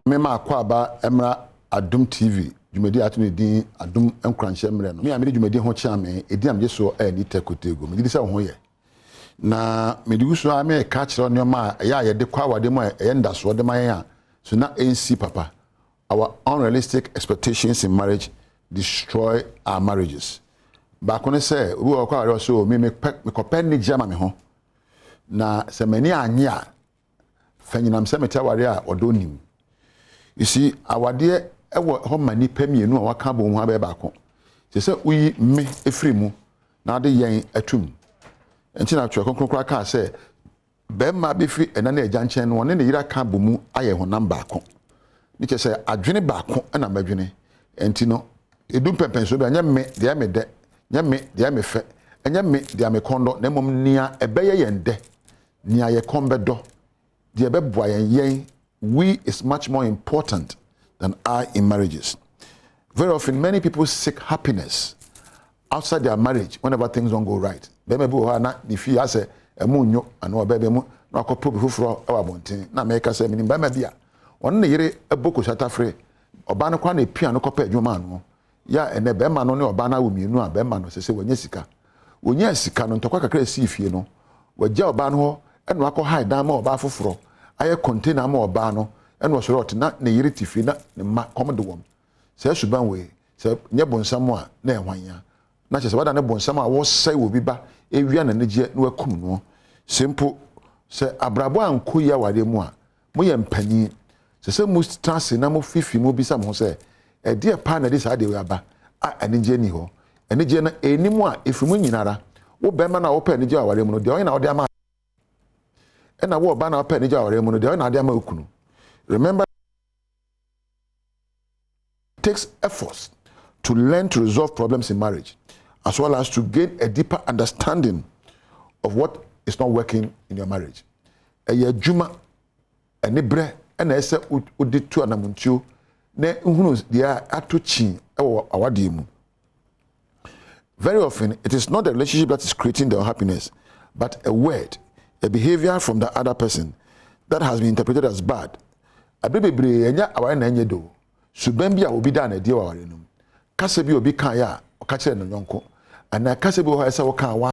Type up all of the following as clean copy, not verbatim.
Mema akwaba emra Adom TV jumedi atuni din Adom Nkuranhyensem no me amede jumedi ho chiame edi amje so ni tekotego me di se ho ye na me di uso ame ka kire nyoma ya ye de kwa wade mo ye ndaso de man ya so na NC papa our unrealistic expectations in marriage destroy our marriages ba kono se obi wo kwa wade so me kopen ni jama me ho na se mani anye a fanyinam se meta wade a odonim. You see, our dear, how many pemienu or cabo one have back on. They said, we me a free mo, now the yang a tomb. And till after a concrete say, Ben might be free and then a junction one in the Ira Cabumu, I have one number back on. Niche say, I dream back on and I'm a journey. And Tino, a doom pepper so be me, the ame de, yame, the ame fe, and yame, the ame condo, nemum near a bay and de, near a combat door. The abe boy and yang. We is much more important than I in marriages. Very often, many people seek happiness outside their marriage whenever things don't go right. Baby, if you say a munyo and no baby, no couple before our bonting, na make us say, meaning by media. One year a book was at a free, or banner quan a piano copy, your man. Ya and a beman only or banner with me, no, a beman, say, when Jessica. When Jessica, no talk a crazy if you know, where Joe Banho and Wako high down more about for. I contain more bano and was wrought not ne iriti fina ne ma command woman. Say Suban way, say Nebon Samoa, ne one ya. Not just what a Nebon Sama was say will be back, a vian and jet no cum. Simple, say Abrabo Kuya Wademoa, Moyam Penny, say most trans in Namo Fifi will be some who say, a dear partner this idea about an ingenio, and a any more if you win Nara, what Bemana open the jar, Wademono, the oil out there. And I will ban our penny jar or remember, it takes efforts to learn to resolve problems in marriage, as well as to gain a deeper understanding of what is not working in your marriage. A year juma, a nibre, and I said, would did to an amunchu, ne unus, they are at to chin, our dimu. Very often, it is not the relationship that is creating the unhappiness, but a word. A behavior from the other person that has been interpreted as bad. A baby enya awa na enye do. Suben bia obi da na die wa ware num. Kase bi obi kan ya o ka kire no yonko. Ana kase bi ho esa wo kan wa.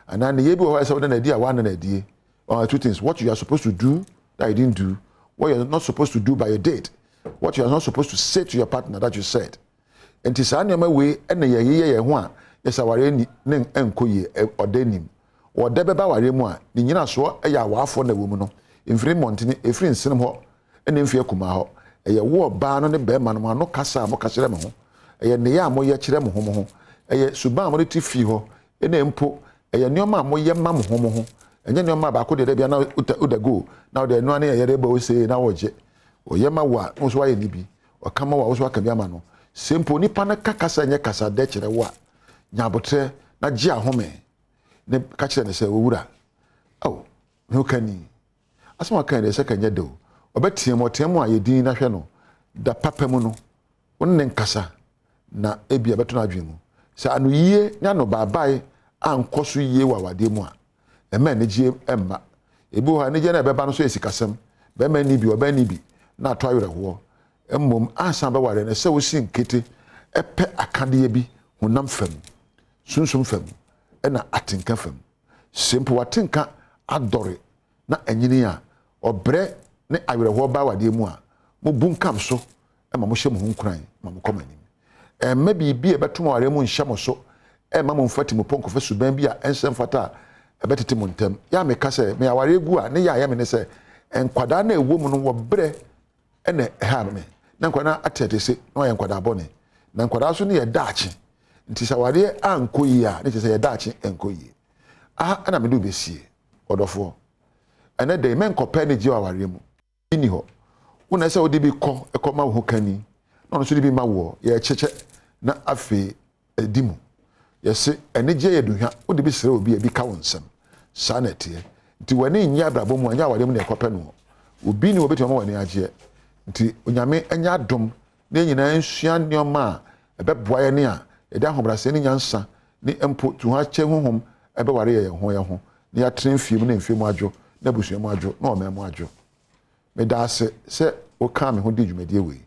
Ana ne ye bi ho esa wo na die wa na die. Two things: what you are supposed to do that you didn't do, what you are not supposed to do by your date, what you are not supposed to say to your partner that you said. And ti sa nyoma we na ye ho a yesa ware ni enkoye odenim. Or debeba ware mu a ni nyina so ya waafo na wom no mfiri montene efiri nsenem ho ene mfie kuma ho eye wo ba no ne be ma no kasa mo kasere me ho eye ne ya mo ye kire mo ho eye suban mo ne ti fi ho ene mpo eye neoma mo ye ma mo ho enye neoma ba ko de bia na udago na de no ane ye de ba o se na wo je o ye ma wa wo so wa ye ni bi o kama wa wo so aka bia ma no sempo nipa na kakasa nye kasa de kire wo a nyabotre na ji ahome ne kachire ne se owura oh no kani asoma kan de se kanya do obetie mo temu a yedin na hwe no da papa mu no wonne nkasa na ebia beto na adwemu se anu yie nya no babae ankoso yie wa wade mu a ema ne gie emma ebu ha ne gie na beba no so esikasem be ma ni bi oba ni bi na to awere ho emmom ansan be ware ne se wo sin kete epe akade bi honam fam sunsum fam ena atinka fam simple watinka adore na anyini a obre ne awerehwo ba wade mu a mo bunkam so ema mo hye mo hunkuran ma mo komani emma bibi ebetom ware mu nhye mo so emma mo mfati mo ponko fa suban bi a ensem fata ebetete mo ntem ya me ka se me aware egu a ne ya me ne se enkwada na ewo mu no wo bre ene ha me na enkwada atete se no ya enkwada bone na enkwada so ne ye daachi nti saware ankoyi a ne se ye daachi enkoyi ana me do besie odofo ene de men kopa ne ji aware mu ini ho una se odi bi ko ekoma ho kani no so di bi ma wo ye cheche na afi edimu yesi ene je ye duhwa odi bi sere obi e bi ka wonsam sanete nti wani nya abrabo mu anya aware mu ne kopa no obi ni obetuma wani agye nti onyame anya adom ne nyina nsua nneoma ebeboa ye ne a ede ahobrase ne nyansa ne empo tu ha che honhom ebe ware ye ho ne ya tren fiem ne mfiem adwo na busua mu adwo na o mem adwo me da se o ka me ho di dwumedie we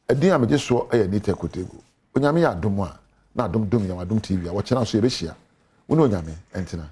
adin a me so e nita kotego onyame ya adom a na adom dom ya adom tv a wo kyena so ye be hia wo ne onyame entina